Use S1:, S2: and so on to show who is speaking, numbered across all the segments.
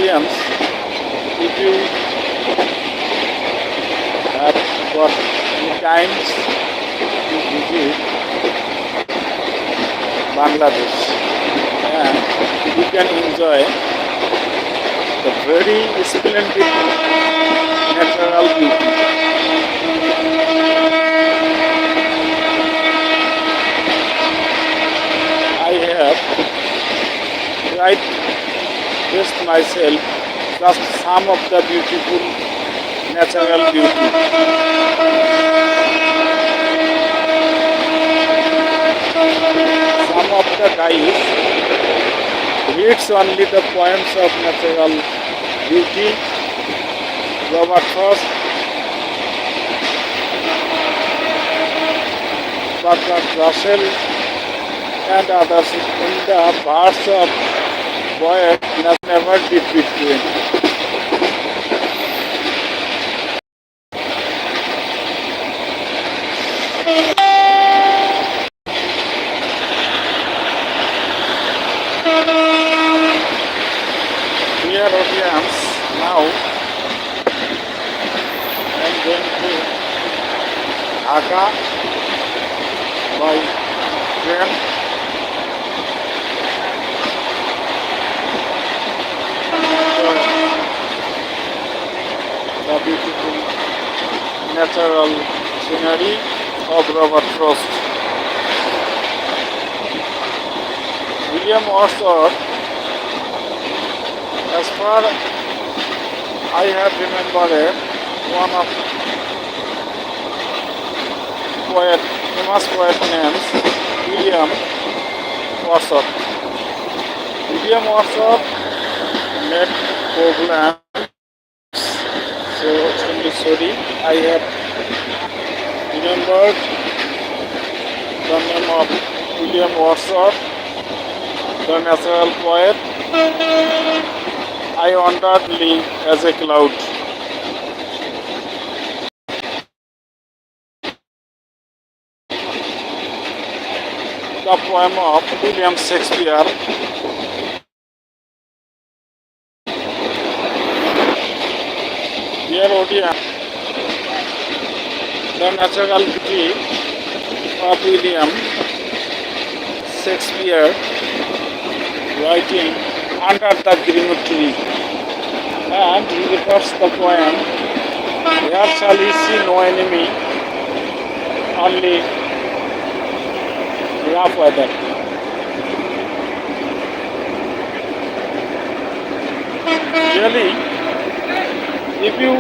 S1: audience, if you have got any times to visit Bangladesh, and you can enjoy the very splendid natural beauty. I have tried best myself just some of the beautiful natural beauty. Some of the guys reads only the poems of natural beauty. Robert Frost, Bertrand Russell, and others in the parts of poet never did between. Dear audience, now I am going to Dhaka by train. The beautiful natural scenery of Robert Frost. William Wordsworth, as far I have remembered, one of famous poet names, William Wordsworth. William Wordsworth made programs, so extremely sorry, I have remembered the name of William Wordsworth, the natural poet. I wandered as a cloud. The poem of William Shakespeare. Dear audience, the natural beauty of William Shakespeare writing under the green tree, and he refers the poem, "Where shall he see no enemy, only rough weather." Really, if you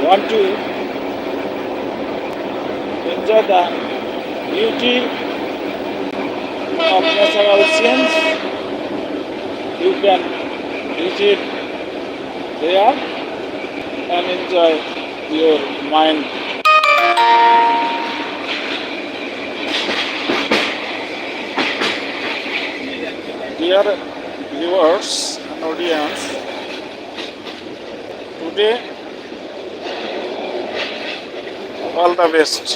S1: want to enjoy the beauty of natural scenes, you can visit there and enjoy your mind. Dear viewers and audience, today all the best.